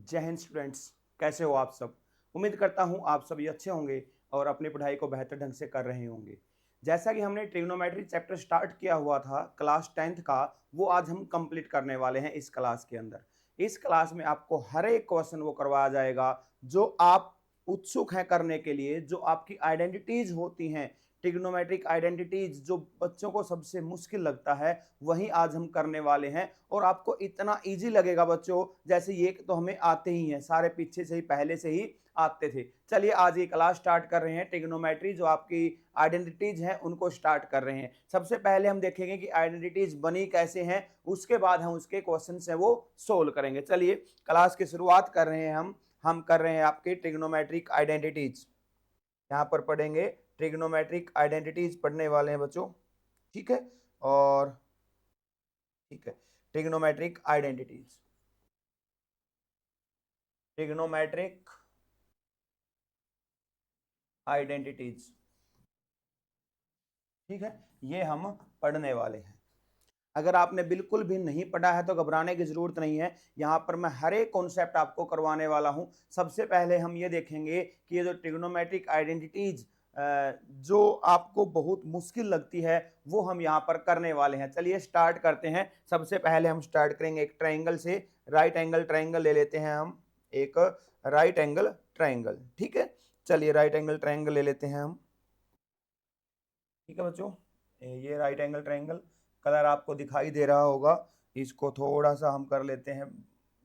जय हिंद स्टूडेंट्स, कैसे हो आप सब। उम्मीद करता हूं आप सभी अच्छे होंगे और अपनी पढ़ाई को बेहतर ढंग से कर रहे होंगे। जैसा कि हमने ट्रिग्नोमेट्री चैप्टर स्टार्ट किया हुआ था क्लास 10th का, वो आज हम कंप्लीट करने वाले हैं इस क्लास के अंदर। इस क्लास में आपको हर एक क्वेश्चन वो करवाया जाएगा जो आप उत्सुक हैं करने के लिए, जो आपकी आइडेंटिटीज होती हैं, ट्रिग्नोमेट्रिक आइडेंटिटीज जो बच्चों को सबसे मुश्किल लगता है, वही आज हम करने वाले हैं। और आपको इतना इजी लगेगा बच्चों, जैसे ये तो हमें आते ही हैं, सारे पीछे से ही पहले से ही आते थे। चलिए आज ये क्लास स्टार्ट कर रहे हैं। ट्रिग्नोमेट्री जो आपकी आइडेंटिटीज हैं उनको स्टार्ट कर रहे हैं। सबसे पहले हम देखेंगे कि आइडेंटिटीज बनी कैसे हैं, उसके बाद हम उसके क्वेश्चन है वो सोल्व करेंगे। चलिए क्लास की शुरुआत कर रहे हैं हम कर रहे हैं आपके ट्रिग्नोमेट्रिक आइडेंटिटीज। यहाँ पर पढ़ेंगे ट्रिग्नोमेट्रिक आइडेंटिटीज पढ़ने वाले हैं बच्चों, ठीक है। और ठीक है, ट्रिग्नोमेट्रिक आइडेंटिटीज, ट्रिग्नोमेट्रिक आइडेंटिटीज, ठीक है, ये हम पढ़ने वाले हैं। अगर आपने बिल्कुल भी नहीं पढ़ा है तो घबराने की जरूरत नहीं है। यहाँ पर मैं हर एक कॉन्सेप्ट आपको करवाने वाला हूँ। सबसे पहले हम ये देखेंगे कि ये जो ट्रिग्नोमेट्रिक आइडेंटिटीज जो आपको बहुत मुश्किल लगती है वो हम यहाँ पर करने वाले हैं। चलिए स्टार्ट करते हैं। सबसे पहले हम स्टार्ट करेंगे एक ट्राइंगल से। राइट एंगल ट्राइंगल ले लेते हैं हम, एक राइट एंगल ट्राइंगल, ठीक है। चलिए राइट एंगल ट्राइंगल ले लेते हैं हम, ठीक है बच्चों। ये राइट एंगल ट्राइंगल, कलर आपको दिखाई दे रहा होगा। इसको थोड़ा सा हम कर लेते हैं,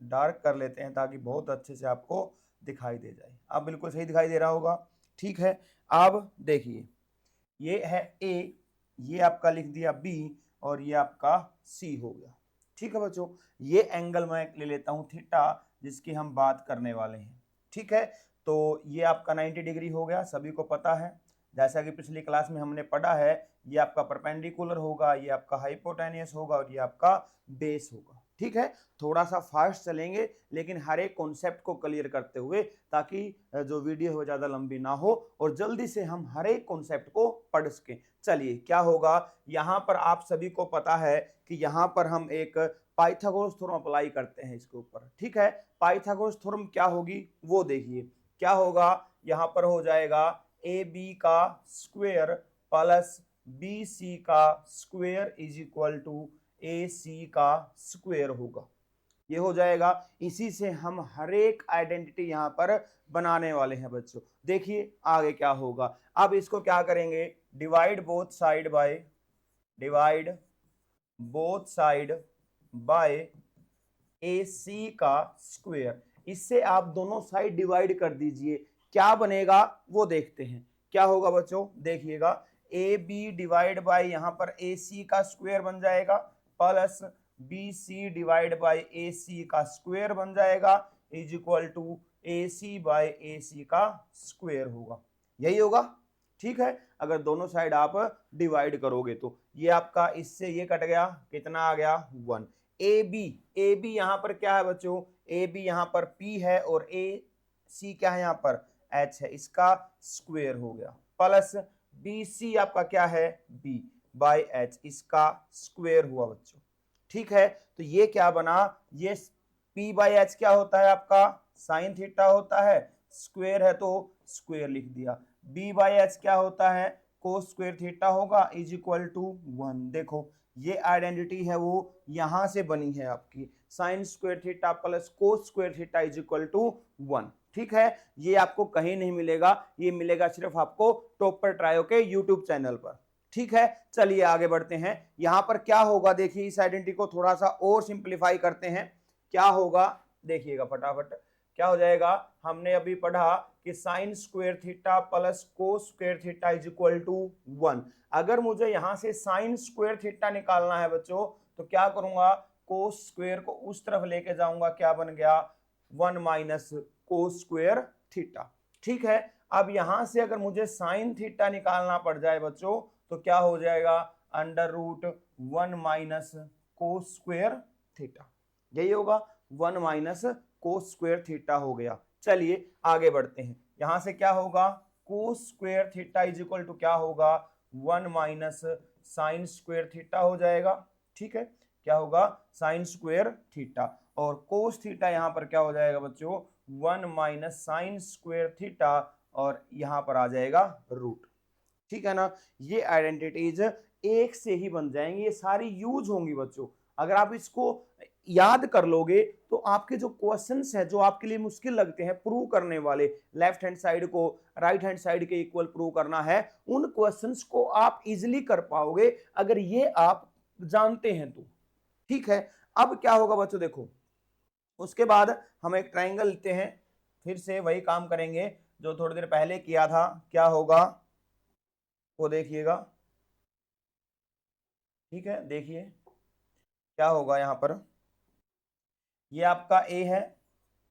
डार्क कर लेते हैं ताकि बहुत अच्छे से आपको दिखाई दे जाए। अब बिल्कुल सही दिखाई दे रहा होगा, ठीक है। अब देखिए, ये है ए, ये आपका लिख दिया बी, और ये आपका सी हो गया, ठीक है बच्चों। ये एंगल मैं ले लेता हूं थीटा, जिसकी हम बात करने वाले हैं, ठीक है। तो ये आपका 90 डिग्री हो गया, सभी को पता है। जैसा कि पिछली क्लास में हमने पढ़ा है, ये आपका परपेंडिकुलर होगा, ये आपका हाइपोटेनियस होगा और ये आपका बेस होगा, ठीक है। थोड़ा सा फास्ट चलेंगे लेकिन हर एक कॉन्सेप्ट को क्लियर करते हुए, ताकि जो वीडियो है ज़्यादा लंबी ना हो और जल्दी से हम हर एक कॉन्सेप्ट को पढ़ सकें। चलिए क्या होगा, यहाँ पर आप सभी को पता है कि यहाँ पर हम एक पाइथागोरस थ्योरम अप्लाई करते हैं इसके ऊपर, ठीक है। पाइथागोरस थ्योरम क्या होगी वो देखिए। क्या होगा, यहाँ पर हो जाएगा ए बी का स्क्वेयर प्लस बी सी का square is equal to A c का स्क्वेयर होगा। ये हो जाएगा। इसी से हम हर एक आइडेंटिटी यहां पर बनाने वाले हैं बच्चों। देखिए आगे क्या होगा। अब इसको क्या करेंगे, divide both side by, divide both side by a c का स्क्वेयर। इससे आप दोनों साइड डिवाइड कर दीजिए, क्या बनेगा वो देखते हैं। क्या होगा बच्चों, देखिएगा, ए बी डिवाइड बाय यहाँ पर ए सी का स्क्वेयर बन जाएगा, plus B C divide by a c का स्क्वेयर बन जाएगा, is equal to A C by a c का स्क्वेयर होगा। यही होगा, ठीक है। अगर दोनों साइड आप डिवाइड करोगे तो ये आपका इससे ये कट गया, कितना आ गया 1। ए बी यहां पर क्या है बच्चों, ए बी यहां पर P है और ए सी क्या है यहाँ पर H है, इसका स्क्वेयर हो गया, प्लस बी सी आपका क्या है B बाय H, इसका स्क्वेयर हुआ बच्चों, ठीक है। तो ये क्या बना, ये P बाय H क्या होता है आपका साइन थीटा होता है, स्क्वेयर है तो स्क्वेयर लिख दिया। B बाय H क्या होता है, कोस स्क्वेयर थीटा होगा, इज इक्वल टू 1। देखो ये आइडेंटिटी है वो यहां से बनी है आपकी, sine square theta plus cos square theta is equal to 1, ठीक है। ये आपको कहीं नहीं मिलेगा, ये मिलेगा सिर्फ आपको टॉपर ट्रायो के यूट्यूब चैनल पर, ठीक है। चलिए आगे बढ़ते हैं। यहां पर क्या होगा, देखिए इस आइडेंटिटी को थोड़ा सा और सिंप्लीफाई करते हैं। क्या होगा देखिएगा फटाफट, क्या हो जाएगा, हमने अभी पढ़ा कि sine square theta plus cos square theta is equal to 1। अगर मुझे यहां से साइन स्क्वायर थीटा निकालना है बच्चों, तो क्या करूंगा, कोस स्क्वायर को उस तरफ लेके जाऊंगा, क्या बन गया 1 माइनस कोस स्क्वायर थीटा, ठीक है। अब यहां से अगर मुझे साइन थीटा निकालना पड़ जाए बच्चों, तो क्या हो जाएगा, under root 1 minus cos square theta, यही होगा, 1 माइनस कोस स्क्वायर थीटा हो गया। चलिए आगे बढ़ते हैं। यहां से क्या होगा, cos square theta is equal to क्या होगा, 1 माइनस साइन स्क्वायर थीटा हो जाएगा, ठीक है। क्या होगा, साइन स्क्वायर थीटा, और कोस थीटा यहाँ पर क्या हो जाएगा बच्चों, 1 माइनस साइन स्क्वायर थीटा, और यहाँ पर आ जाएगा रूट। ठीक है ना, ये आइडेंटिटीज एक से ही बन जाएंगी, ये सारी यूज होंगी बच्चों। अगर आप इसको याद कर लोगे तो आपके जो क्वेश्चंस है जो आपके लिए मुश्किल लगते हैं प्रूव करने वाले, लेफ्ट हैंड साइड को राइट हैंड साइड के इक्वल प्रूव करना है, उन क्वेश्चंस को आप इजीली कर पाओगे अगर ये आप जानते हैं तो। ठीक है, अब क्या होगा बच्चों, देखो उसके बाद हम एक ट्राइंगल लेते हैं, फिर से वही काम करेंगे जो थोड़ी देर पहले किया था। क्या होगा वो देखिएगा, ठीक है, देखिए क्या होगा यहाँ पर, ये आपका ए है,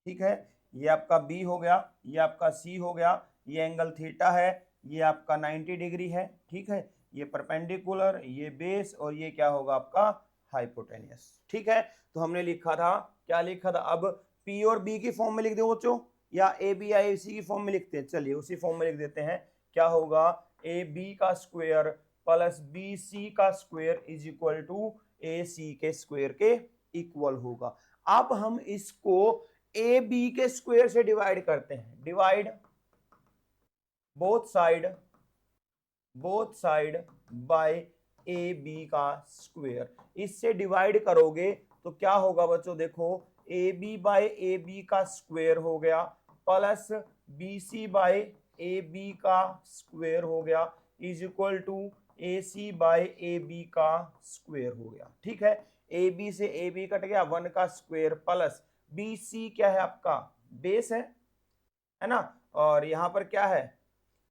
ठीक है, ये आपका बी हो गया, ये आपका सी हो गया, ये एंगल थीटा है, ये आपका 90 डिग्री है, ठीक है, ये परपेंडिकुलर, ये बेस, और ये क्या होगा आपका हाइपोटेनियस। ठीक है, तो हमने लिखा था, क्या लिखा था, अब पी और बी की फॉर्म में लिख दो बच्चों, या ए बी या ए सी की फॉर्म में लिखते हैं, चलिए उसी फॉर्म में लिख देते हैं। क्या होगा, ए बी का स्क्वायर प्लस बी सी का square is equal to A C के स्क्वायर के इक्वल होगा। अब हम इसको ए बी के स्क्वायर से डिवाइड करते हैं, divide both side by A B का स्क्वायर, इससे डिवाइड करोगे तो क्या होगा बच्चों, देखो A B by A B का स्क्वायर हो गया plus B C by A B का स्क्वायर हो गया is equal to A C by A B का स्क्वायर हो गया। ठीक है, ए बी से ए बी कट गया, 1 का स्क्वायर प्लस बी सी क्या है आपका बेस है ना, और यहाँ पर क्या है,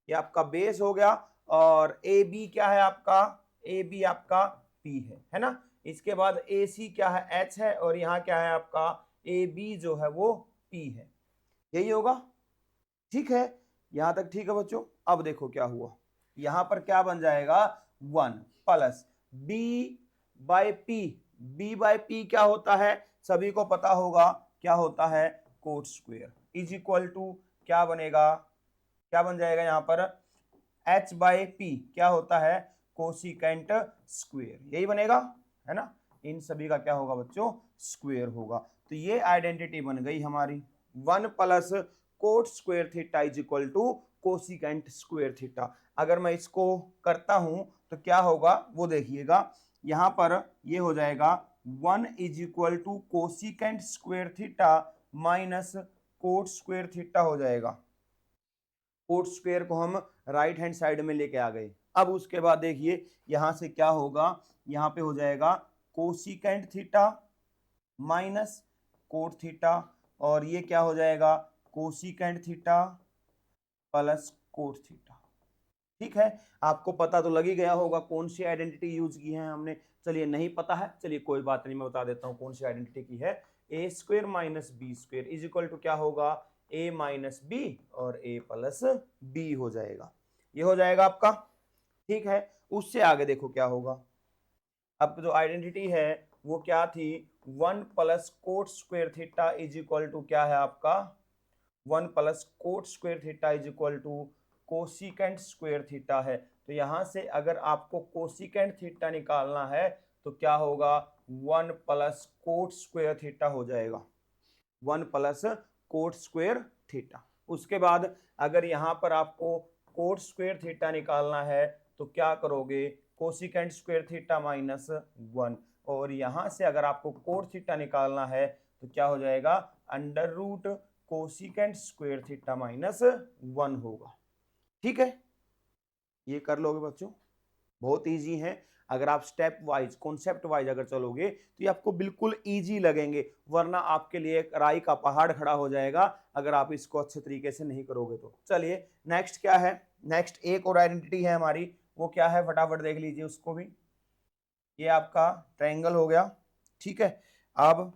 ये आपका बेस हो गया, और ए बी क्या है आपका, ए बी आपका पी है ना, इसके बाद ए सी क्या है एच है, और यहाँ क्या है आपका ए बी जो है वो पी है, यही होगा। ठीक है, यहां तक ठीक है बच्चों। अब देखो क्या हुआ, यहां पर क्या बन जाएगा, 1 plus B by P, B by P क्या होता है, सभी को पता होगा क्या होता है, cot square is equal to क्या बनेगा, क्या बन जाएगा यहाँ पर, एच बाय पी क्या होता है, कोसिकेंट स्क्वायर, यही बनेगा है ना, इन सभी का क्या होगा बच्चों, स्क्वायर होगा। तो ये आइडेंटिटी बन गई हमारी, 1 plus cot square theta is equal to cosecant square theta. अगर मैं इसको करता हूं तो क्या होगा वो देखिएगा, यहां पर ये हो जाएगा 1 is equal to cosecant square theta minus cot square theta हो जाएगा। कोट स्क्वायर को हम राइट हैंड साइड में लेके आ गए। अब उसके बाद देखिए यहां से क्या होगा, यहां पे हो जाएगा cosecant theta minus cot theta, और ये क्या हो जाएगा, cosecant theta plus cot theta. ठीक है, आपको पता तो लग ही गया होगा कौन सी आइडेंटिटी यूज की है हमने। चलिए नहीं पता है, चलिए कोई बात नहीं, मैं बता देता हूं कौन सी आइडेंटिटी की है। A square minus B square is equal to क्या होगा, ए माइनस बी और ए प्लस बी हो जाएगा, ये हो जाएगा आपका। ठीक है, उससे आगे देखो क्या होगा, अब जो आइडेंटिटी है वो क्या थी, 1 plus cot square theta is equal to क्या है आपका, 1 plus cot square theta is equal to cosecant square theta है। तो यहां से अगर आपको कोसिकेंट थीटा निकालना है तो क्या होगा, 1 प्लस कोट स्क्वायर थीटा हो जाएगा, 1 प्लस कोट स्क्वायर थीटा। उसके बाद अगर यहां पर आपको कोट स्क्वायर थीटा निकालना है तो क्या करोगे, कोसिकेंट स्क्वायर थीटा माइनस 1, और यहां से अगर आपको कोट थीटा निकालना है तो क्या हो जाएगा, under root cosecant square theta minus 1 होगा। ठीक है, ये कर लोगे बच्चों, बहुत इजी है। अगर आप स्टेप वाइज कॉन्सेप्ट वाइज अगर चलोगे तो ये आपको बिल्कुल इजी लगेंगे, वरना आपके लिए एक राई का पहाड़ खड़ा हो जाएगा अगर आप इसको अच्छे तरीके से नहीं करोगे तो। चलिए नेक्स्ट क्या है, नेक्स्ट एक और आइडेंटिटी है हमारी, वो क्या है फटाफट देख लीजिए उसको भी। ये आपका ट्रायंगल हो गया, ठीक है, अब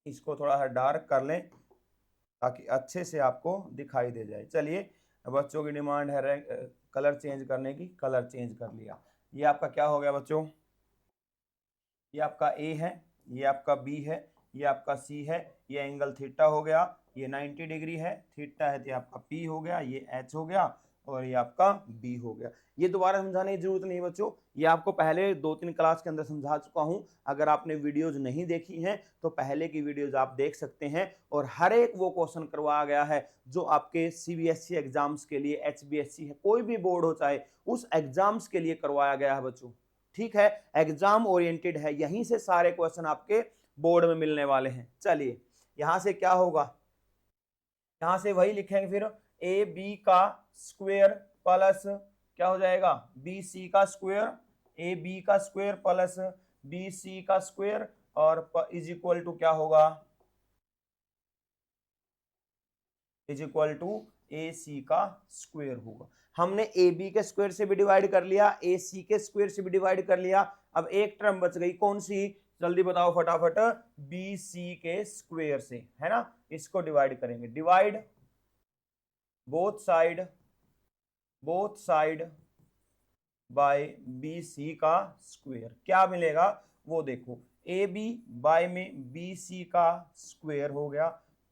इसको थोड़ा सा डार्क कर लें ताकि अच्छे से आपको दिखाई दे जाए। चलिए बच्चों की डिमांड है कलर चेंज करने की, कलर चेंज कर लिया। ये आपका क्या हो गया बच्चों, ये आपका ए है, ये आपका बी है, ये आपका सी है, ये एंगल थीटा हो गया, ये 90 डिग्री है, थीटा है तो आपका पी हो गया, ये एच हो गया, और ये आपका बी हो गया। ये दोबारा समझाने की जरूरत नहीं बच्चों, ये आपको पहले 2-3 क्लास के अंदर समझा चुका हूं। अगर आपने वीडियोज नहीं देखी हैं तो पहले की वीडियोज आप देख सकते हैं, और हर एक वो क्वेश्चन करवाया गया है जो आपके सीबीएसई एग्जाम्स के लिए, एचबीएससी है, कोई भी बोर्ड हो चाहे, उस एग्जाम्स के लिए करवाया गया है बच्चों। ठीक है, एग्जाम ओरिएंटेड है, यहीं से सारे क्वेश्चन आपके बोर्ड में मिलने वाले हैं। चलिए यहां से क्या होगा, यहां से वही लिखेंगे फिर, ए बी का स्क्वायर प्लस क्या हो जाएगा, बी सी का स्क्वायर, ए बी का स्क्वायर प्लस बी सी का स्क्वायर, और इज इक्वल टू क्या होगा, is equal to A c का स्क्वायर होगा। हमने ए बी के स्क्वायर से भी डिवाइड कर लिया, ए सी के स्क्वायर से भी डिवाइड कर लिया। अब एक टर्म बच गई, कौन सी, जल्दी बताओ फटाफट, बी सी के स्क्वायर से, है ना, इसको डिवाइड करेंगे। Divide both side by B C का स्क्वायर, क्या मिलेगा वो देखो, ए बी बाय में बी सी का स्क्वायर हो गया,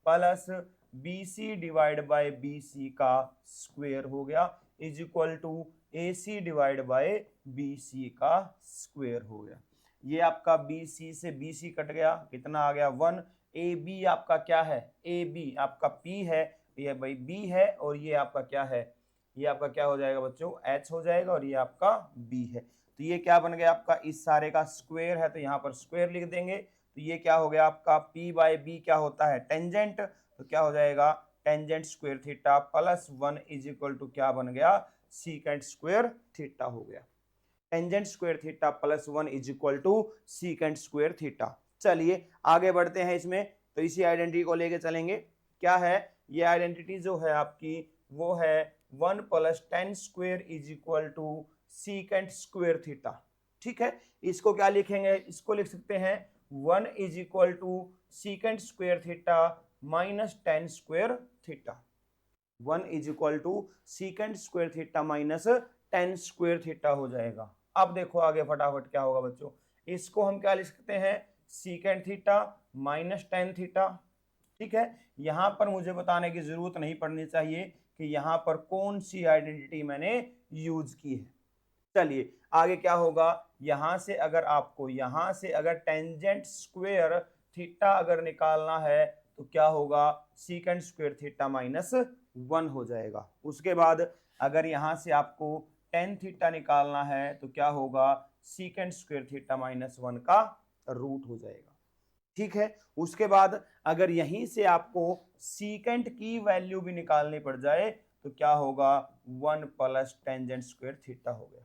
plus B C divide by B C का स्क्वायर हो गया, is equal to A C divide by B C का स्क्वायर हो गया। ये आपका बी सी से बी सी कट गया, कितना आ गया 1। ए बी आपका क्या है, ए बी आपका पी है, ये भाई बी है, और ये आपका क्या है, ये आपका क्या हो जाएगा बच्चों, एच हो जाएगा, और ये आपका बी है। तो ये क्या बन गया आपका, इस सारे का स्क्वायर है तो यहाँ पर स्क्वायर लिख देंगे। तो ये क्या हो गया आपका, पी बाय बी क्या होता है, टेंजेंट, तो क्या हो जाएगा, tangent square theta plus 1 is equal to क्या बन गया, सीकेंट स्क्वायर थीटा हो गया। Tangent square theta plus 1 is equal to secant square theta. चलिए आगे बढ़ते हैं इसमें, तो इसी आइडेंटिटी को लेके चलेंगे। क्या है ये आइडेंटिटी जो है आपकी, वो है 1 plus tan square is equal to secant square theta. ठीक है, इसको क्या लिखेंगे, इसको लिख सकते हैं 1 is equal to secant square theta minus tan square theta. 1 is equal to secant square theta minus tan square theta हो जाएगा। अब देखो आगे फटाफट क्या होगा बच्चों, इसको हम क्या लिख सकते हैं, secant theta minus tan theta. ठीक है, यहां पर मुझे बताने की जरूरत नहीं पड़नी चाहिए कि यहां पर कौन सी आइडेंटिटी मैंने यूज की है। चलिए आगे क्या होगा, यहां से अगर आपको, यहां से अगर टेंजेंट स्क्वायर थीटा अगर निकालना है तो क्या होगा, सीकेंट स्क्वायर थीटा माइनस 1 हो जाएगा। उसके बाद अगर यहां से आपको टेन थीटा निकालना है तो क्या होगा, सीकेंट स्क्वायर थीटा माइनस 1 का रूट हो जाएगा। ठीक है, उसके बाद अगर यहीं से आपको सीकेंट की वैल्यू भी निकालनी पड़ जाए तो क्या होगा, 1 प्लस टेंजेंट स्क्वायर थीटा हो गया।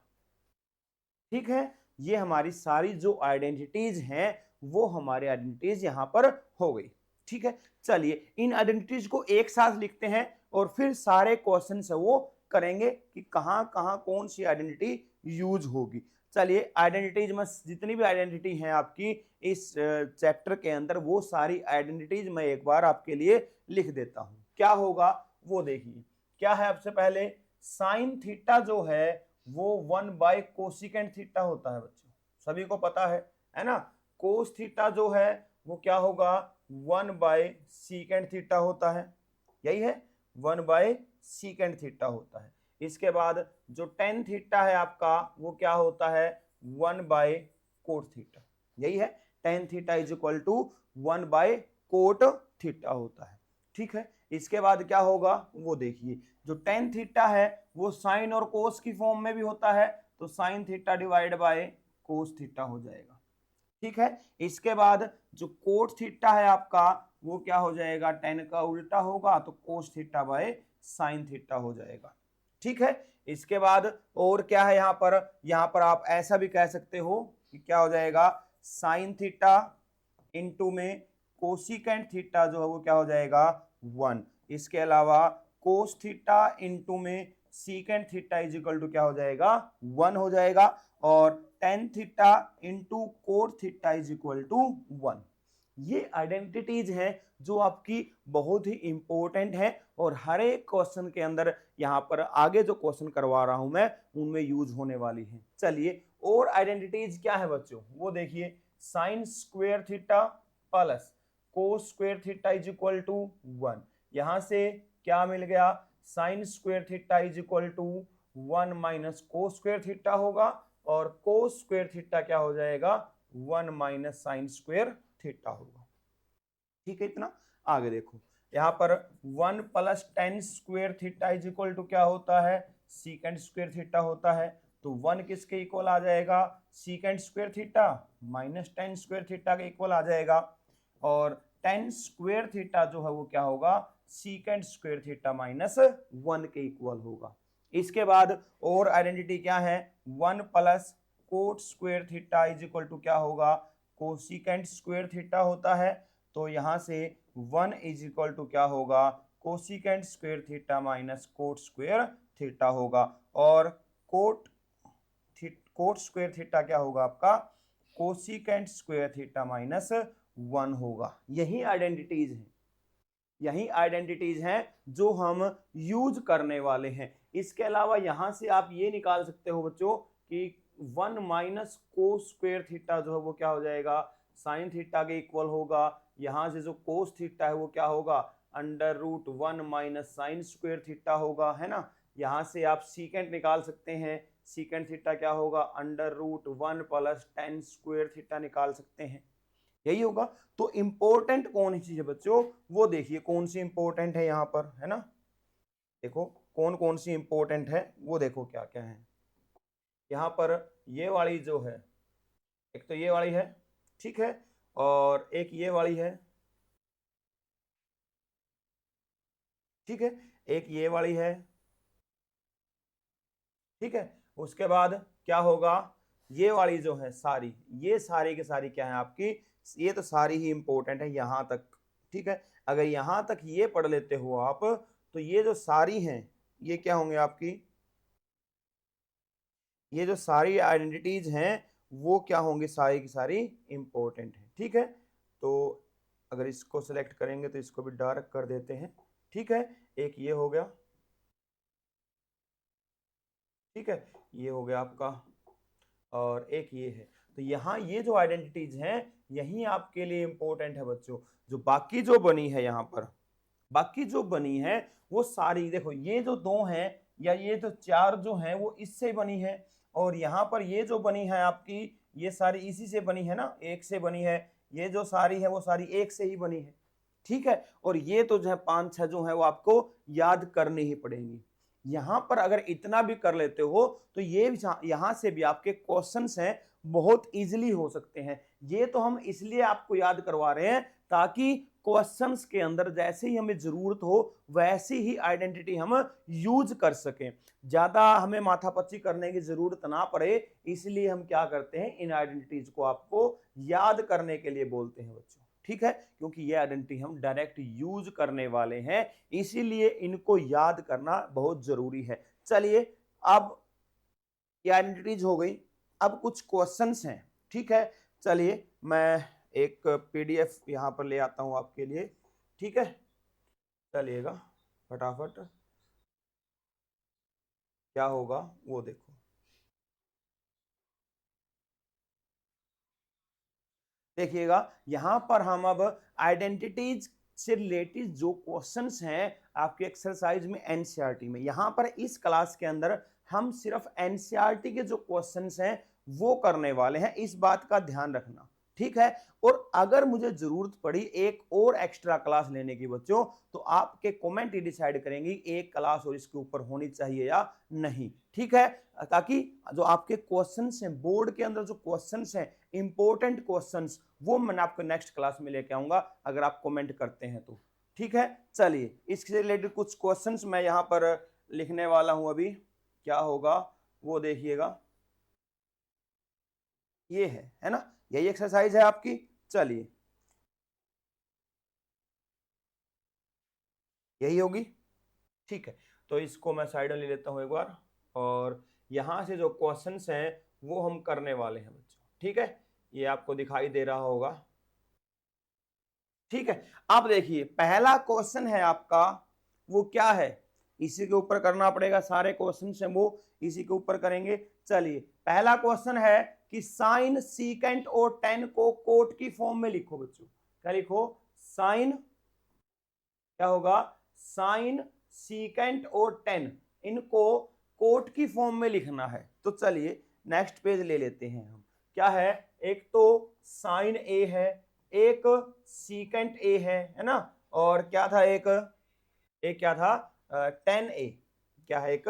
ठीक है, ये हमारी सारी जो आइडेंटिटीज हैं वो हमारी आइडेंटिटीज यहां पर हो गई। ठीक है, चलिए इन आइडेंटिटीज को एक साथ लिखते हैं और फिर सारे क्वेश्चन से वो करेंगे कि कहां कहां कौन सी आइडेंटिटी यूज होगी। चलिए आइडेंटिटीज में जितनी भी आइडेंटिटी हैं आपकी इस चैप्टर के अंदर, वो सारी आइडेंटिटीज मैं एक बार आपके लिए लिख देता हूं। क्या होगा वो देखिए, क्या है, सबसे पहले साइन थीटा जो है वो 1 बाय कोसिकेंट थीटा होता है बच्चों, सभी को पता है ना। कोस थीटा जो है वो क्या होगा, 1 बाय सीकेंट थीटा होता है, यही है, 1 बाय सीकेंट थीटा होता है। इसके बाद जो टेन थीटा है आपका वो क्या होता है, 1 बाय कोट थीटा, यही है, tan theta is equal to 1 by cot theta होता है। ठीक है, इसके बाद क्या होगा वो देखिए, जो टेन थीटा है वो साइन और कोस की फॉर्म में भी होता है, तो sine theta divide by cos theta हो जाएगा। ठीक है, इसके बाद जो कोट थीटा है आपका वो क्या हो जाएगा, टेन का उल्टा होगा तो cos theta by sine theta हो जाएगा। ठीक है, इसके बाद और क्या है, यहां पर आप ऐसा भी कह सकते हो कि क्या हो जाएगा, साइन थीटा इंटू में कोसिकेंट थीटा जो है वो क्या हो जाएगा 1। इसके अलावा कोस थीटा इंटू में secant theta is equal to क्या हो जाएगा 1 हो जाएगा, और tan theta into cot theta is equal to 1। ये आइडेंटिटीज हैं जो आपकी बहुत ही इंपॉर्टेंट है और हर एक क्वेश्चन के अंदर यहाँ पर आगे जो क्वेश्चन करवा रहा हूं मैं उनमें यूज होने वाली है। चलिए और आइडेंटिटीज क्या है बच्चों वो देखिए, sine square theta plus cos square theta is equal to 1। यहां से क्या मिल गया, sine square theta is equal to 1 minus cos square theta होगा, और कोस स्क्वायर थीटा क्या हो जाएगा 1 माइनस साइन स्क्वायर थीटा होगा। ठीक है, इतना। आगे देखो यहाँ पर 1 plus tan square theta is equal to क्या होता है, सीकेंड स्क्वायर थीटा होता है। तो 1 किसके इक्वल आ जाएगा, secant square theta minus tan square theta के इक्वल आ जाएगा, और टेन स्क्वायर थीटा जो है वो क्या होगा, सीकेंड स्क्वायर थीटा माइनस 1 के इक्वल होगा। इसके बाद और आइडेंटिटी क्या है, 1 plus cot square theta is equal to क्या होगा, कोसिकेंड स्क्वायर थीटा होता है। तो यहां से 1 इज इक्वल टू क्या होगा, cosecant square theta minus cot square theta होगा, और कोट स्क्वायर थीटा क्या होगा आपका, कोसिकेंड स्क्वायर थीटा माइनस 1 होगा। यही आइडेंटिटीज हैं, यही आइडेंटिटीज हैं जो हम यूज करने वाले हैं। इसके अलावा यहां से आप ये निकाल सकते हो बच्चों कि 1 माइनस कोस स्क्वायर थीटा जो है वो क्या हो जाएगा, साइन थीटा के इक्वल होगा। यहां से जो कोस थीटा है वो क्या होगा, under root 1 minus sine square theta होगा, है ना। यहां से आप सीकेंड निकाल सकते हैं, सीकेंड थीटा क्या होगा, under root 1 plus tan square theta निकाल सकते हैं, यही होगा। तो इंपॉर्टेंट कौन सी है बच्चों, वो देखिए कौन सी इंपॉर्टेंट है यहाँ पर, है ना। देखो कौन कौन सी इंपॉर्टेंट है वो देखो क्या क्या है यहाँ पर। ये वाली जो है, एक तो ये वाली है, ठीक है, और एक ये वाली है, ठीक है, एक ये वाली है, ठीक है। उसके बाद क्या होगा, ये वाली जो है सारी, ये सारी की सारी क्या है आपकी, ये तो सारी ही इंपॉर्टेंट है यहां तक, ठीक है। अगर यहां तक ये पढ़ लेते हो आप, तो ये जो सारी हैं ये क्या होंगे आपकी, ये जो सारी आइडेंटिटीज हैं वो क्या होंगी, सारी की सारी इंपॉर्टेंट है, ठीक है। तो अगर इसको सिलेक्ट करेंगे तो इसको भी डार्क कर देते हैं, ठीक है। एक ये हो गया, ठीक है, ये हो गया आपका, और एक ये है। तो यहाँ ये जो आइडेंटिटीज हैं यही आपके लिए इंपॉर्टेंट है बच्चों। जो बाकी जो बनी है यहाँ पर, बाकी जो बनी है वो सारी देखो, ये जो दो हैं या ये जो चार जो हैं वो इससे बनी है, और यहाँ पर ये जो बनी है आपकी ये सारी इसी से बनी है ना, एक से बनी है। ये जो सारी है वो सारी एक से ही बनी है, ठीक है। और ये तो जो है पांच छह जो है वो आपको याद करनी ही पड़ेंगी। यहां पर अगर इतना भी कर लेते हो तो ये यहां से भी आपके क्वेश्चंस हैं बहुत इजीली हो सकते हैं। ये तो हम इसलिए आपको याद करवा रहे हैं ताकि क्वेश्चंस के अंदर जैसे ही हमें जरूरत हो वैसी ही आइडेंटिटी हम यूज कर सकें, ज्यादा हमें माथापच्ची करने की जरूरत ना पड़े। इसलिए हम क्या करते हैं, इन आइडेंटिटीज को आपको याद करने के लिए बोलते हैं बच्चों, ठीक है। क्योंकि ये आइडेंटिटी हम डायरेक्ट यूज करने वाले हैं, इसीलिए इनको याद करना बहुत जरूरी है। चलिए, अब ये आइडेंटिटीज हो गई, अब कुछ क्वेश्चंस हैं, ठीक है। चलिए मैं एक पीडीएफ यहां पर ले आता हूं आपके लिए, ठीक है। चलिएगा फटाफट, क्या होगा वो देखो। देखिएगा यहां पर हम अब आइडेंटिटीज से रिलेटेड जो क्वेश्चंस हैं आपके एक्सरसाइज में एनसीईआरटी में, यहां पर इस क्लास के अंदर हम सिर्फ एनसीईआरटी के जो क्वेश्चंस हैं वो करने वाले हैं, इस बात का ध्यान रखना, ठीक है। और अगर मुझे जरूरत पड़ी एक और एक्स्ट्रा क्लास लेने की बच्चों, तो आपके कमेंट ही डिसाइड करेंगे एक क्लास और इसके ऊपर होनी चाहिए या नहीं, ठीक है। ताकि जो आपके क्वेश्चंस हैं बोर्ड के अंदर, जो क्वेश्चंस हैं इंपॉर्टेंट क्वेश्चंस, वो मैं आपको नेक्स्ट क्लास में लेके आऊंगा अगर आप कमेंट करते हैं तो, ठीक है। चलिए इससे रिलेटेड कुछ क्वेश्चंस मैं यहां पर लिखने वाला हूं अभी, क्या होगा वो देखिएगा। ये है ना, यही एक्सरसाइज है आपकी। चलिए यही होगी, ठीक है। तो इसको मैं साइड में ले लेता हूं एक बार, और यहां से जो क्वेश्चंस हैं वो हम करने वाले हैं बच्चों, ठीक है। ये आपको दिखाई दे रहा होगा, ठीक है। अब देखिए पहला क्वेश्चन है आपका, वो क्या है, इसी के ऊपर करना पड़ेगा, सारे क्वेश्चन है वो इसी के ऊपर करेंगे। चलिए पहला क्वेश्चन है कि साइन सीकेंट और टेन को कोट की फॉर्म में लिखो बच्चों। क्या लिखो, साइन क्या होगा, साइन सीकेंट और टेन, इनको कोट की फॉर्म में लिखना है। तो चलिए नेक्स्ट पेज ले लेते हैं हम। क्या है, एक तो साइन ए है, एक सीकेंट ए है ना, और क्या था एक क्या था, टेन ए, क्या है, एक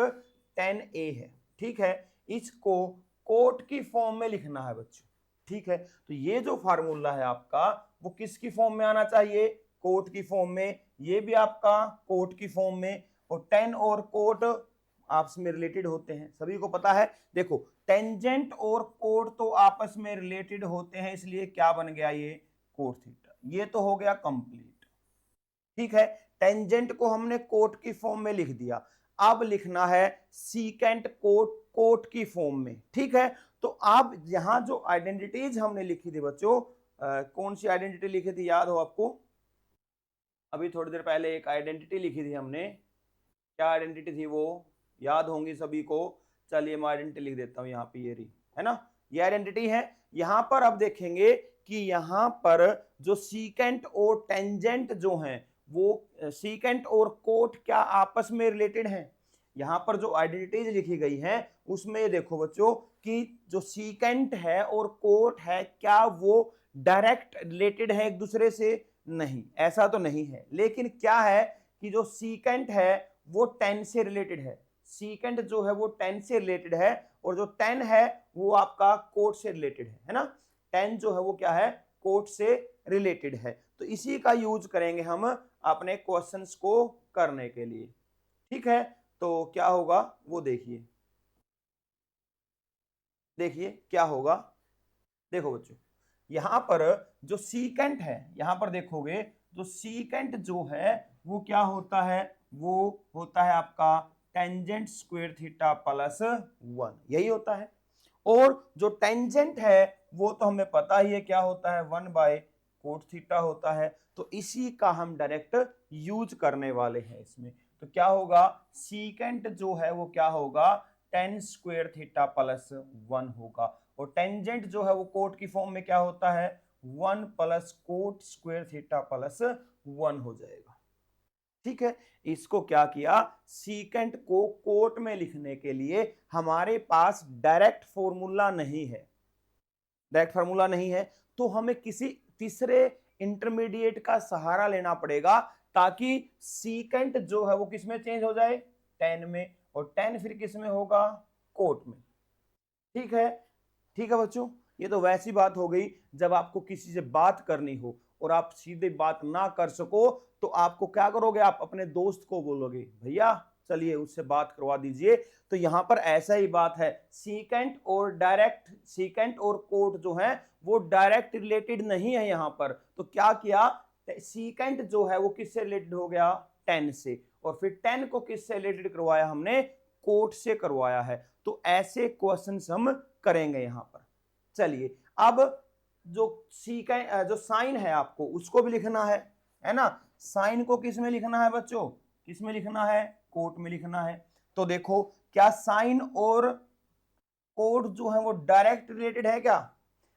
टेन ए है। ठीक है, इसको कोट की फॉर्म में लिखना है बच्चों। ठीक है, तो ये जो फार्मूला है आपका वो किसकी फॉर्म में आना चाहिए, कोट की फॉर्म में। ये भी आपका कोट की फॉर्म में, और टेन और कोट आपस में रिलेटेड होते हैं, सभी को पता है। देखो टेंजेंट और कोट तो आपस में रिलेटेड होते हैं, इसलिए क्या बन गया ये कोट थीटा। ये तो हो गया कंप्लीट। ठीक है, टेंजेंट को हमने कोट की फॉर्म में लिख दिया, अब लिखना है सीकेंट कोट कोट की फॉर्म में। ठीक है, तो अब यहां जो आइडेंटिटीज हमने लिखी थी बच्चों, कौन सी आइडेंटिटी लिखी थी याद हो आपको, अभी थोड़ी देर पहले एक आइडेंटिटी लिखी थी हमने, क्या आइडेंटिटी थी वो, याद होंगी सभी को। चलिए मैं आइडेंटिटी लिख देता हूं यहाँ पे, ये रही है ना, ये आइडेंटिटी है। यहां पर अब देखेंगे कि यहां पर जो सीकेंट और टेंजेंट जो हैं, वो सीकेंट और कोट क्या आपस में रिलेटेड हैं। यहां पर जो आइडेंटिटीज लिखी गई हैं उसमें देखो बच्चों कि जो सीकेंट है और कोट है, क्या वो डायरेक्ट रिलेटेड है एक दूसरे से, नहीं, ऐसा तो नहीं है। लेकिन क्या है कि जो सीकेंट है वो टेन से रिलेटेड है, सीकेंट जो है वो टेन से रिलेटेड है, और जो टेन है वो आपका कोट से रिलेटेड है ना। टेन जो है वो क्या है, कोट से रिलेटेड है। तो इसी का यूज करेंगे हम अपने क्वेश्चंस को करने के लिए। ठीक है, तो क्या होगा वो देखिए, देखिए क्या होगा। देखो बच्चों, यहां पर जो सीकेंट है, यहां पर देखोगे जो सीकेंट जो है वो क्या होता है, वो होता है आपका टेंजेंट स्क्वायर थीटा प्लस 1, यही होता है। और जो टेंजेंट है वो तो हमें पता ही है क्या होता है, 1 बाय कोट थीटा होता है। तो इसी का हम डायरेक्ट यूज करने वाले हैं इसमें। तो क्या होगा, सीकेंट जो है वो क्या होगा, टेन स्क्वायर थीटा प्लस 1 होगा, और टेंजेंट जो है वो कोट की फॉर्म में क्या होता है, 1 plus cot square theta plus 1 हो जाएगा। ठीक है, इसको क्या किया, सीकेंट को कोट में लिखने के लिए हमारे पास डायरेक्ट फॉर्मूला नहीं है, डायरेक्ट फार्मूला नहीं है, तो हमें किसी तीसरे इंटरमीडिएट का सहारा लेना पड़ेगा, ताकि सीकेंट जो है वो किसमें चेंज हो जाए, टेन में, और टेन फिर किसमें होगा, कोट में। ठीक है, ठीक है बच्चों, ये तो वैसी बात हो गई जब आपको किसी से बात करनी हो और आप सीधे बात ना कर सको, तो आपको क्या करोगे, आप अपने दोस्त को बोलोगे भैया चलिए उससे बात करवा दीजिए। तो यहां पर ऐसा ही बात है, सीकेंट और डायरेक्ट, सीकेंट और कोट जो है वो डायरेक्ट रिलेटेड नहीं है यहां पर। तो क्या किया, सीकेंट जो है वो किससे रिलेटेड हो गया, टेन से, और फिर टेन को किससे रिलेटेड करवाया हमने, कोट से करवाया है। तो ऐसे क्वेश्चंस हम करेंगे यहां पर। चलिए अब जो सीकेंट जो साइन है आपको उसको भी लिखना है ना। साइन को किस में लिखना है बच्चों, किस में लिखना है, कोट में लिखना है। तो देखो क्या साइन और कोट जो है वो डायरेक्ट रिलेटेड है क्या,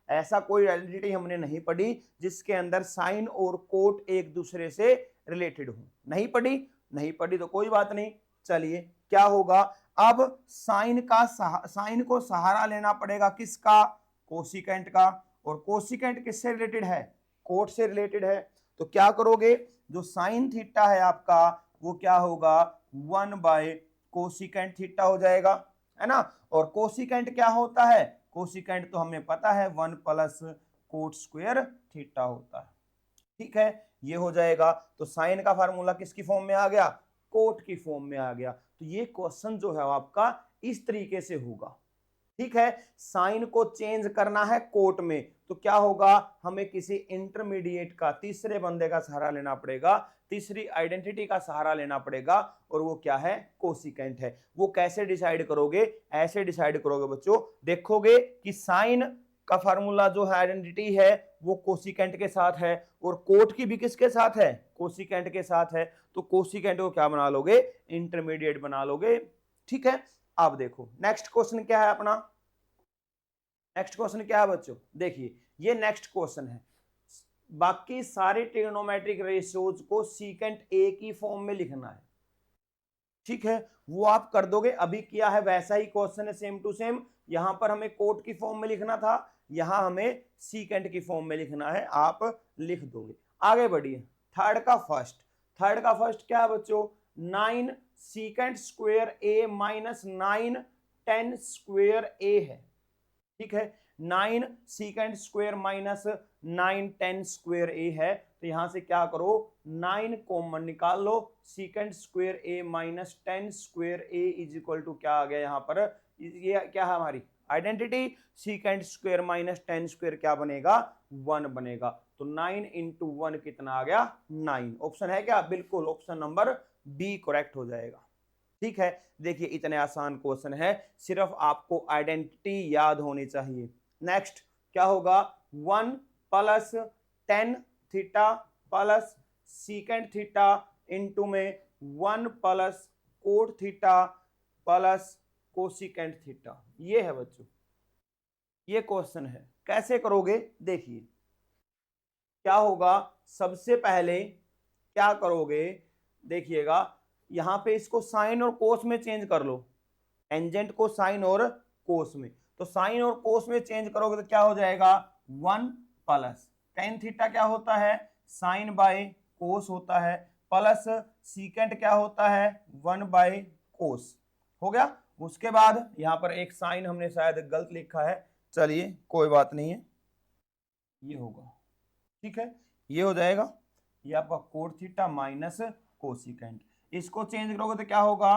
ऐसा कोई आइडेंटिटी हमने नहीं पढ़ी जिसके अंदर साइन और कोट एक दूसरे से रिलेटेड हो, नहीं पढ़ी, नहीं पढ़ी तो कोई बात नहीं। चलिए क्या होगा, अब साइन का साइन को सहारा लेना पड़ेगा किसका, कोसिकेंट का, और कोसिकेंट किससे रिलेटेड है, कोट से रिलेटेड है। तो क्या करोगे, जो साइन थीटा है आपका वो क्या होगा, 1 बाय कोसिकेंट थीटा हो जाएगा, है ना। और कोसिकेंट क्या होता है, कोसिकेंट तो हमें पता है 1 प्लस कोट स्क्वायर थीटा होता है। ठीक है, ये हो जाएगा। तो साइन का फार्मूला किसकी फॉर्म में आ गया, कोट की फॉर्म में आ गया। तो ये क्वेश्चन जो है आपका इस तरीके से होगा। ठीक है, साइन को चेंज करना है कोट में, तो क्या होगा, हमें किसी इंटरमीडिएट का, तीसरे बंदे का सहारा लेना पड़ेगा, तीसरी आइडेंटिटी का सहारा लेना पड़ेगा, और वो क्या है, कोसिकेंट है। वो कैसे डिसाइड करोगे, ऐसे डिसाइड करोगे बच्चों, देखोगे कि साइन का फार्मूला जो है, आइडेंटिटी है, वो कोसिकेंट के साथ है, और कोट की भी किसके साथ है, कोसिकेंट के साथ है। तो कोसिकेंट को क्या बना लोगे, इंटरमीडिएट बना लोगे। ठीक है, अब देखो नेक्स्ट क्वेश्चन क्या है अपना, नेक्स्ट क्वेश्चन क्या है बच्चों, देखिए ये नेक्स्ट क्वेश्चन है, बाकी सारे ट्रिग्नोमेट्रिक रेशियोज को सीकेंट ए की फॉर्म में लिखना है। ठीक है, वो आप कर दोगे। अभी किया है वैसा ही क्वेश्चन है, सेम टू सेम। यहां पर हमें कोट की फॉर्म में लिखना था, यहां हमें सीकेंट की फॉर्म में लिखना है, आप लिख दोगे। आगे बढ़िए, थर्ड का फर्स्ट। थर्ड का फर्स्ट क्या है बच्चों, 9 secant square a minus 9 10 square a है। ठीक है, 9 secant square minus 9 10 square a है। तो यहां से क्या करो, 9 कॉमन निकाल लो, secant square a minus 10 square a is equal to क्या आ गया यहाँ पर, ये क्या है हमारी identity, secant square minus 10 square क्या बनेगा, 1 बनेगा। तो 9 इंटू 1 कितना आ गया, 9। ऑप्शन है क्या, बिल्कुल ऑप्शन नंबर बी करेक्ट हो जाएगा। ठीक है, देखिए इतने आसान क्वेश्चन है, सिर्फ आपको आइडेंटिटी याद होनी चाहिए। नेक्स्ट क्या होगा, 1 plus 10 theta plus secant theta into में 1 plus cot theta plus cosecant theta. ये है बच्चों, ये क्वेश्चन है। कैसे करोगे, देखिए क्या होगा, सबसे पहले क्या करोगे, देखिएगा यहां पे इसको साइन और कोस में चेंज कर लो, टेंजेंट को साइन और कोस में। तो साइन और कोस में चेंज करोगे तो क्या हो जाएगा, 1 प्लस टेन थीटा क्या होता है, साइन बाय कोस होता है, प्लस सीकेंट क्या होता है, 1 बाय कोस। हो गया। उसके बाद यहां पर एक साइन हमने शायद गलत लिखा है, चलिए कोई बात नहीं है, ये होगा। ठीक है, ये हो जाएगा, ये आपका कोट थीटा माइनस कोसिकेंट। इसको चेंज करोगे तो क्या होगा,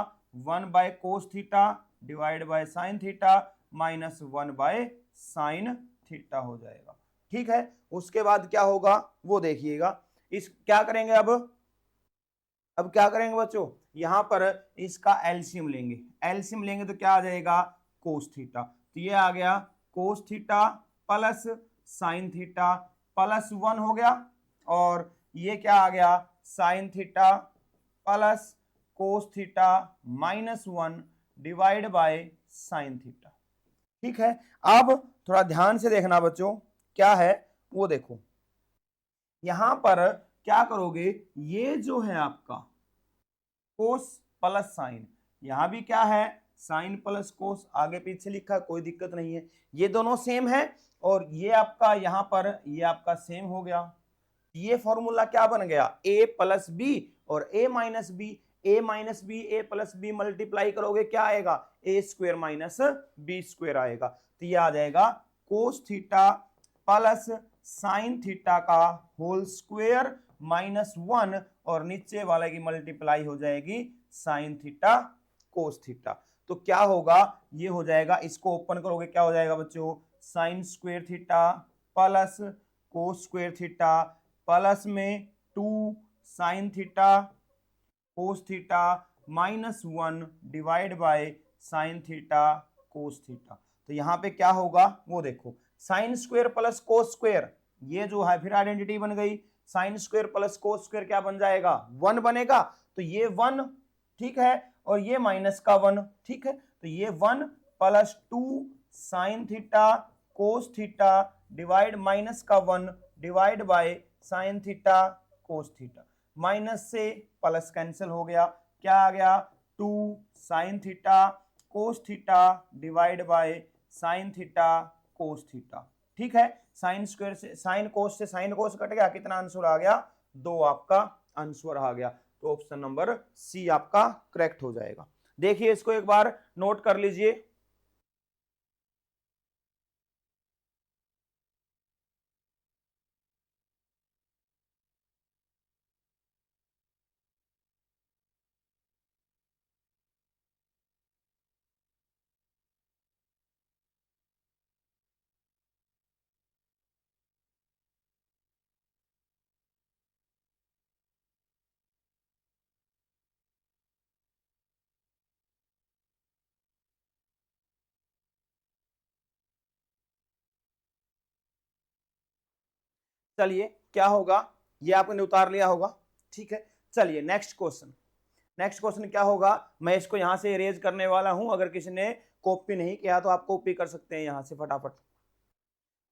1 by cos theta divide by sine theta minus 1 by sine theta हो जाएगा। ठीक है, उसके बाद क्या होगा वो देखिएगा। इस क्या करेंगे अब क्या करेंगे बच्चों, यहां पर इसका एलसीएम लेंगे। एलसीएम लेंगे तो क्या आ जाएगा, कोस थीटा। तो ये आ गया कोस theta plus sine theta plus 1 हो गया, और ये क्या आ गया, sine theta plus cos theta minus 1 divide by sine theta. ठीक है, अब थोड़ा ध्यान से देखना बच्चों, क्या है वो देखो, यहां पर क्या करोगे, ये जो है आपका कोस प्लस साइन, यहां भी क्या है, साइन प्लस कोस, आगे पीछे लिखा कोई दिक्कत नहीं है, ये दोनों सेम है। और ये आपका यहां पर ये आपका सेम हो गया। ये फॉर्मूला क्या बन गया, a प्लस बी और a minus B, a minus B A plus B multiply करोगे क्या आएगा, a square minus B square आएगा। तो ये आ जाएगा cos theta plus sine theta का होल स्क्वायर माइनस 1, और नीचे वाले की मल्टीप्लाई हो जाएगी साइन थीटा कोस थीटा। तो क्या होगा, ये हो जाएगा, इसको ओपन करोगे क्या हो जाएगा बच्चों, sign square theta plus cos square theta plus में 2 sine theta cos theta minus 1 divide by sine theta cos theta. तो यहां पे क्या होगा वो देखो, sign square plus cos square, ये जो है फिर आइडेंटिटी बन गई, sign square plus cos square क्या बन जाएगा, 1 बनेगा। तो ये 1 ठीक है, और ये माइनस का 1 ठीक है, तो ये 1 plus 2 sine theta cos theta divide minus का 1 divide by sine theta cos theta. Minus से प्लस कैंसिल हो गया, क्या आ गया, 2 sine theta cos theta divide by sine theta cos theta. ठीक है, साइन स्क्वायर से साइन कोस से साइन कोस कट गया, कितना आंसर आ गया, 2 आपका आंसर आ गया। तो ऑप्शन नंबर सी आपका करेक्ट हो जाएगा। देखिए इसको एक बार नोट कर लीजिए। चलिए क्या होगा, ये आपने उतार लिया होगा। ठीक है, चलिए नेक्स्ट क्वेश्चन। नेक्स्ट क्वेश्चन क्या होगा, मैं इसको यहां से इरेज करने वाला हूं, अगर किसी ने कॉपी नहीं किया तो आप कॉपी कर सकते हैं यहां से फटाफट।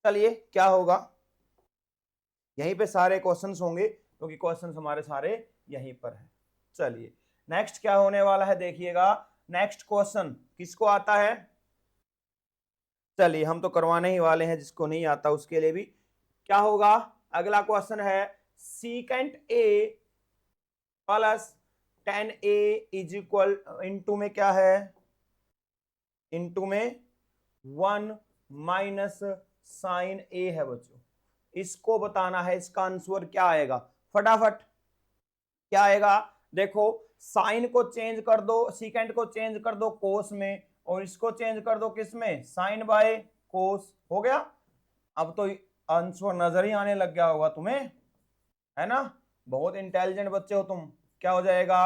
चलिए क्या होगा, यहीं पे सारे क्वेश्चंस होंगे क्योंकि क्वेश्चंस हमारे सारे यहीं पर हैं। चलिए नेक्स्ट क्या होने वाला है देखिएगा, नेक्स्ट क्वेश्चन किसको आता है, चलिए हम तो करवाने ही वाले हैं, जिसको नहीं आता उसके लिए भी क्या होगा। अगला क्वेश्चन है secant A plus 10a is equal, into में क्या है, इंटू में 1 माइनस साइन ए है बच्चों। इसको बताना है, इसका आंसर क्या आएगा, फटाफट क्या आएगा। देखो साइन को चेंज कर दो, सीकेंट को चेंज कर दो कोस में, और इसको चेंज कर दो किस में, साइन बाय कोस, हो गया। अब तो आंसर नजर ही आने लग गया होगा तुम्हें, है ना, बहुत इंटेलिजेंट बच्चे हो तुम। क्या हो जाएगा,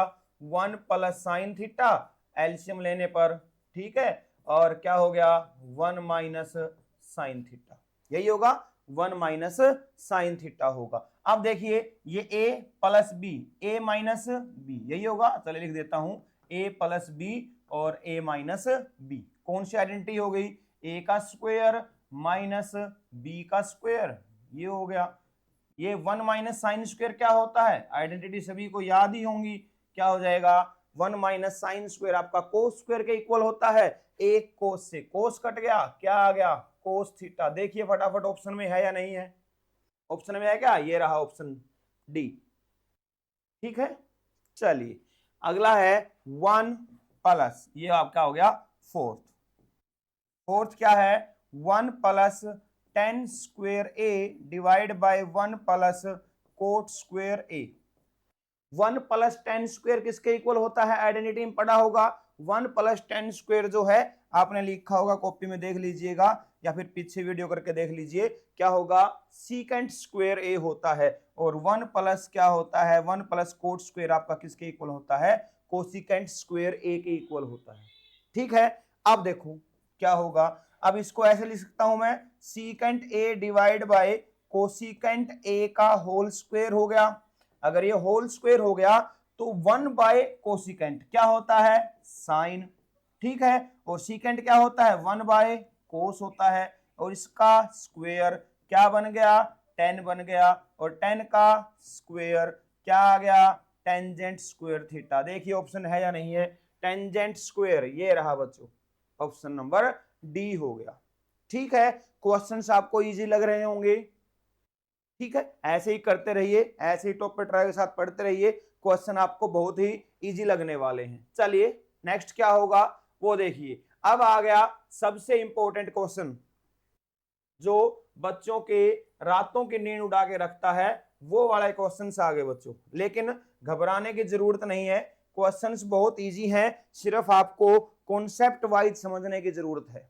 1 प्लस साइन थीटा एलसीएम लेने पर, ठीक है, और क्या हो गया 1 माइनस साइन थीटा, यही होगा 1 माइनस साइन थीटा होगा। अब देखिए ये a plus B, A minus B, यही होगा, चलिए लिख देता हूं a प्लस बी और a माइनस बी। कौन सी आइडेंटिटी हो गई, a का स्क्वायर माइनस b का स्क्वायर, ये हो गया। ये 1 माइनस साइन स्क्वायर क्या होता है, आइडेंटिटी सभी को याद ही होंगी, क्या हो जाएगा 1 माइनस साइन स्क्वायर आपका कोस स्क्वायर के इक्वल होता है, एक कोस से कोस कट गया, क्या आ गया कोस थीटा। देखिए फटाफट ऑप्शन में है या नहीं है, ऑप्शन में है क्या, ये रहा ऑप्शन डी, ठीक है। चलिए अगला है 1 प्लस, ये आपका हो गया फोर्थ, फोर्थ क्या है 1 plus 10 square A divide by 1 plus cot square A. 1 plus 10 square किसके इक्वल होता है, आइडेंटिटी में पढ़ा होगा। 1 प्लस 10 स्क्वायर जो है आपने लिखा होगा, कॉपी में देख लीजिएगा या फिर पीछे वीडियो करके देख लीजिए, क्या होगा सीकेंट स्क्वायर ए होता है। और 1 प्लस क्या होता है, 1 प्लस कोट स्क्वायर आपका किसके इक्वल होता है, कोसिकेंट स्क्वायर ए के इक्वल होता है, ठीक है। अब देखो क्या होगा, अब इसको ऐसे लिख सकता हूं मैं, secant A divide bye cosecant A का होल स्क्वायर हो गया। अगर ये होल स्क्वायर हो गया तो 1 बाय कोसिकेंट क्या होता है, साइन, ठीक है, और सीकेंट क्या होता है 1 बाय कोस होता है, और इसका स्क्वायर क्या बन गया 10 बन गया, और 10 का स्क्वायर क्या आ गया टेंजेंट स्क्वायर थीटा। देखिए ऑप्शन है या नहीं है, टेंजेंट स्क्वायर, ये रहा बच्चों, ऑप्शन नंबर डी हो गया, ठीक है। क्वेश्चंस आपको इजी लग रहे होंगे, ठीक है, ऐसे ही करते रहिए, ऐसे ही टॉप पे ट्राई के साथ पढ़ते रहिए, क्वेश्चन आपको बहुत ही इजी लगने वाले हैं। चलिए नेक्स्ट क्या होगा वो देखिए, अब आ गया सबसे इंपॉर्टेंट क्वेश्चन जो बच्चों के रातों की नींद उड़ा के रखता है, वो वाला क्वेश्चन आ गए बच्चों। लेकिन घबराने की जरूरत नहीं है, क्वेश्चंस बहुत इजी हैं, सिर्फ आपको कॉन्सेप्ट वाइज समझने की जरूरत है।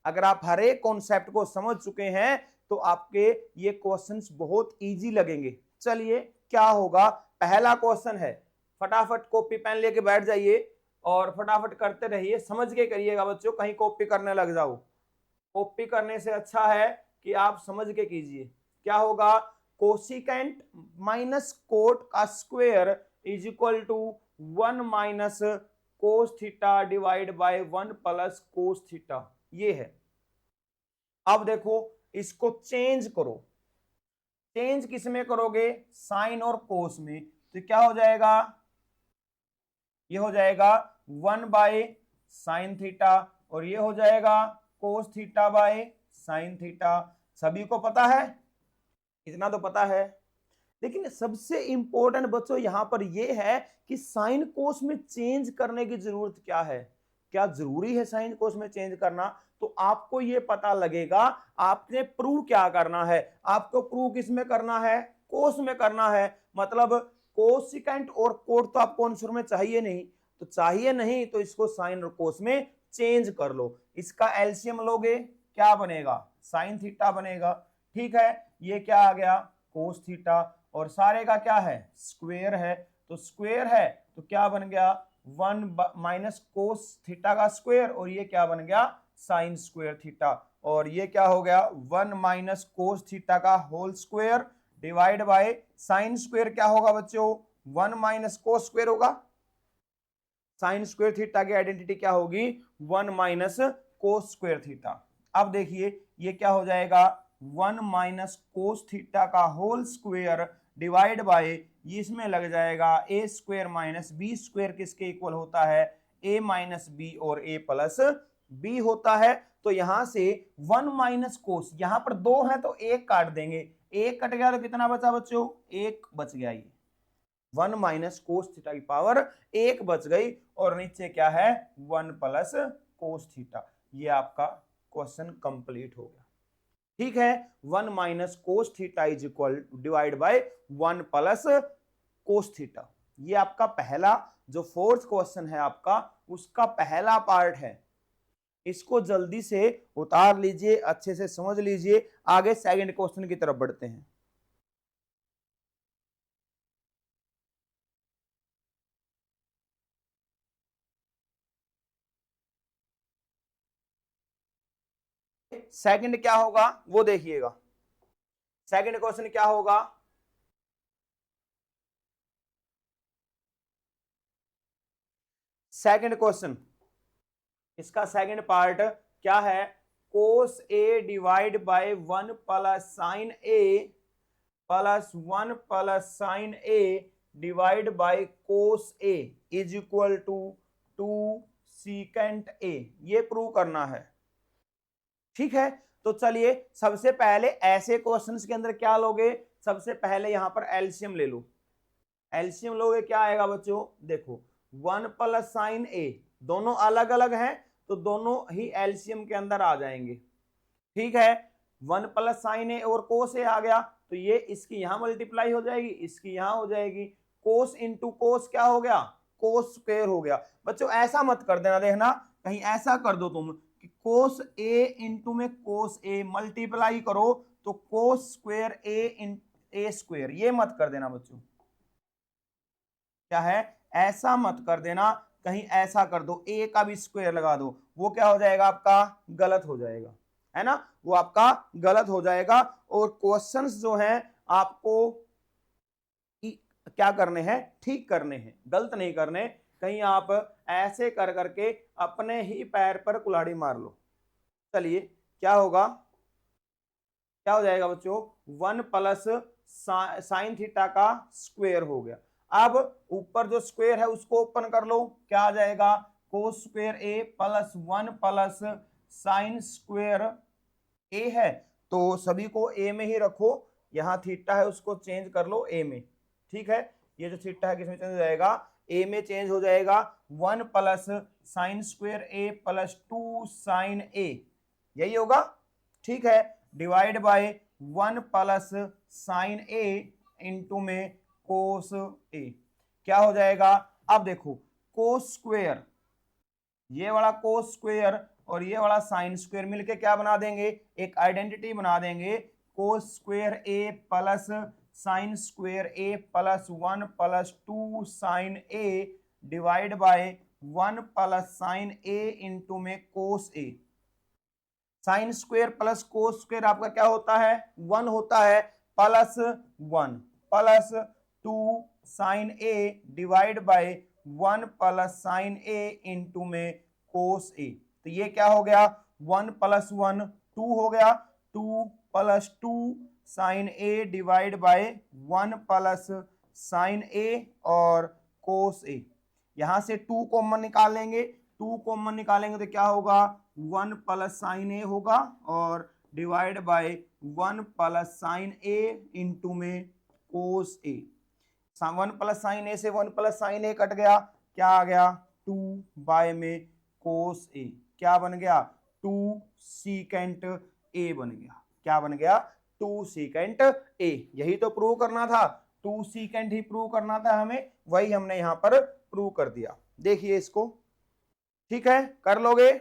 अगर आप हर एक कॉन्सेप्ट को समझ चुके हैं तो आपके ये क्वेश्चंस बहुत इजी लगेंगे। चलिए क्या होगा, पहला क्वेश्चन है, फटाफट कॉपी पेन लेके बैठ जाइए और फटाफट करते रहिए, समझ के करिएगा बच्चों, कहीं कॉपी करने लग जाओ, कॉपी करने से अच्छा है कि आप समझ के कीजिए। क्या होगा, कोसिकेंट माइनस कोट का square is equal to 1 minus cos theta divide by 1 plus cos theta, ये है। अब देखो इसको चेंज करो, चेंज किस में करोगे, साइन और कोस में, तो क्या हो जाएगा, ये हो जाएगा 1 बाय साइन थीटा, और ये हो जाएगा cos theta by sine theta. सभी को पता है, इतना तो पता है। लेकिन सबसे इंपॉर्टेंट बच्चों यहां पर यह है कि साइन कोस में चेंज करने की जरूरत क्या है, क्या जरूरी है साइन कोस में चेंज करना, तो आपको यह पता लगेगा आपने प्रूव क्या करना है। आपको प्रूव किस में करना है, कोस में करना है। मतलब कोसिकेंट और कोट तो आपको आंसर में चाहिए नहीं, तो चाहिए नहीं तो इसको साइन और कोस में चेंज कर लो। इसका एलसीएम लोगे क्या बनेगा, साइन थीटा बनेगा, ठीक है। ये क्या आ गया कोस थीटा, और सारे का क्या है स्क्वायर है, तो स्क्वायर है तो क्या बन गया 1 माइनस कोस थीटा का स्क्वायर, और ये क्या बन गया साइन स्क्वायर थीटा, और ये क्या हो गया 1 माइनस कोस थीटा का whole square divide by sine square क्या होगा बच्चों 1 माइनस कोस स्क्वायर होगा, साइन स्क्वायर थीटा की आइडेंटिटी क्या होगी 1 माइनस कोस स्क्वायर थीटा। अब देखिए ये क्या हो जाएगा 1 माइनस कोस थीटा का होल स्क्वायर डिवाइड बाय, इसमें लग जाएगा ए स्क्वायर माइनस बी स्क्वायर किसके इक्वल होता है, ए माइनस बी और ए प्लस बी होता है। तो यहां से 1 माइनस कोस, यहां पर 2 है तो एक काट देंगे, एक कट गया तो कितना बचा बच्चों, एक बच गया, ये 1 माइनस कोस थीटा की पावर एक बच गई, और नीचे क्या है 1 प्लस कोस थीटा। ये आपका क्वेश्चन कंप्लीट हो गया। ठीक है, 1 minus cos theta is equal divide by 1 plus cos theta. ये आपका पहला जो फोर्थ क्वेश्चन है आपका, उसका पहला पार्ट है। इसको जल्दी से उतार लीजिए, अच्छे से समझ लीजिए, आगे सेकंड क्वेश्चन की तरफ बढ़ते हैं। सेकंड क्या होगा वो देखिएगा। सेकंड क्वेश्चन क्या होगा, सेकंड क्वेश्चन, इसका सेकंड पार्ट क्या है, cos a divide by 1 plus sine a plus 1 plus sine a divide by cos a is equal to 2 secant a, ये प्रूव करना है। ठीक है, तो चलिए सबसे पहले ऐसे क्वेश्चंस के अंदर क्या लोगे, सबसे पहले यहां पर एलसीएम ले लो। एलसीएम लोगे क्या आएगा बच्चों, देखो 1 प्लस साइन ए, दोनों अलग अलग हैं तो दोनों ही एलसीएम के अंदर आ जाएंगे। ठीक है, 1 प्लस साइन ए और कोस ए आ गया, तो ये इसकी यहां मल्टीप्लाई हो जाएगी, इसकी यहां हो जाएगी, कोस इंटू कोस क्या हो गया, कोस स्क्वायर हो गया। बच्चों ऐसा मत कर देना, देखना कहीं ऐसा कर दो तुम कि कोस ए इंटू में कोस ए मल्टीप्लाई करो तो कोस स्क्वायर ए इन ए स्क्वायर, ये मत कर देना बच्चों। क्या है, ऐसा मत कर देना, कहीं ऐसा कर दो ए का भी स्क्वायर लगा दो, वो क्या हो जाएगा आपका, गलत हो जाएगा, है ना, वो आपका गलत हो जाएगा। और क्वेश्चंस जो हैं आपको क्या करने हैं, ठीक करने हैं, गलत नहीं करने। कहीं आप ऐसे कर करके अपने ही पैर पर कुल्हाड़ी मार लो। चलिए क्या होगा, क्या हो जाएगा बच्चों, 1 प्लस साइन थीटा का स्क्वायर हो गया। अब ऊपर जो स्क्वायर है उसको ओपन कर लो, क्या आ जाएगा, कोस square a plus 1 plus sine square a है, तो सभी को ए में ही रखो, यहां थीटा है उसको चेंज कर लो ए में। ठीक है, ये जो थीटा है किसमें चेंज हो जाएगा, ए में चेंज हो जाएगा। 1 plus sine square a plus 2 sine ए, यही होगा। ठीक है, divide by 1 plus sine a into में कोस ए, क्या हो जाएगा, अब देखो कोस स्क्वायर, ये वाला कोस स्क्वायर और ये वाला साइन स्क्वायर मिलके क्या बना देंगे, एक आइडेंटिटी बना देंगे, cos square a plus sine square a plus 1 plus 2 sine a divide by 1 plus sine a into में cos a. Sine square plus cos square आपका क्या होता है, 1 होता है, plus 1 plus 2 sine a divide by 1 plus sine a into में cos ए। तो ये क्या हो गया, 1 प्लस 1 2 हो गया, 2 plus 2 sine a divide by 1 plus sine a और कोस ए। यहां से 2 कॉमन निकालेंगे, 2 कॉमन निकालेंगे तो क्या होगा, 1 प्लस साइन ए होगा और divide by 1 plus sine a into में कोस ए। 1 प्लस साइन ए से 1 प्लस साइन ए कट गया, क्या आ गया, 2 बाय में कोस ए, क्या बन गया, 2 सीकेंट ए बन गया, क्या बन गया, 2 सीकेंट ए। यही तो प्रूव करना था, 2 सीकेंट ही प्रूव करना था हमें, वही हमने यहां पर प्रूव कर दिया। देखिए इसको, ठीक है, कर लोगे।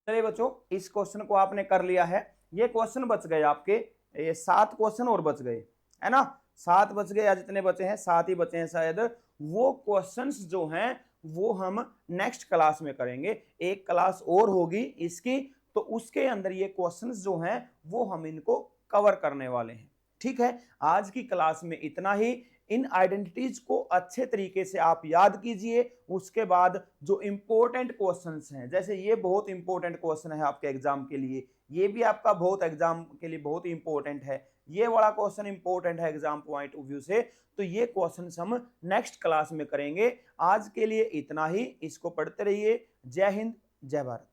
चलिए बच्चों, इस क्वेश्चन को आपने कर लिया है, ये क्वेश्चन बच गए आपके, ये 7 क्वेश्चन और बच गए, है ना। 7 बच गए या जितने बचे हैं 7 ही बचे हैं शायद, वो क्वेश्चंस जो हैं वो हम नेक्स्ट क्लास में करेंगे। एक क्लास और होगी इसकी, तो उसके अंदर ये क्वेश्चंस जो हैं वो हम इनको कवर करने वाले हैं। ठीक है, आज की क्लास में इतना ही। इन आइडेंटिटीज को अच्छे तरीके से आप याद कीजिए। उसके बाद जो इंपॉर्टेंट क्वेश्चंस हैं, जैसे ये बहुत इंपॉर्टेंट क्वेश्चन है आपके एग्जाम के लिए, ये भी आपका बहुत एग्जाम के लिए बहुत इंपॉर्टेंट है, ये वाला क्वेश्चन इंपॉर्टेंट है एग्जाम पॉइंट ऑफ व्यू से, तो ये क्वेश्चन हम नेक्स्ट क्लास में करेंगे। आज के लिए इतना ही, इसको पढ़ते रहिए। जय हिंद, जय भारत।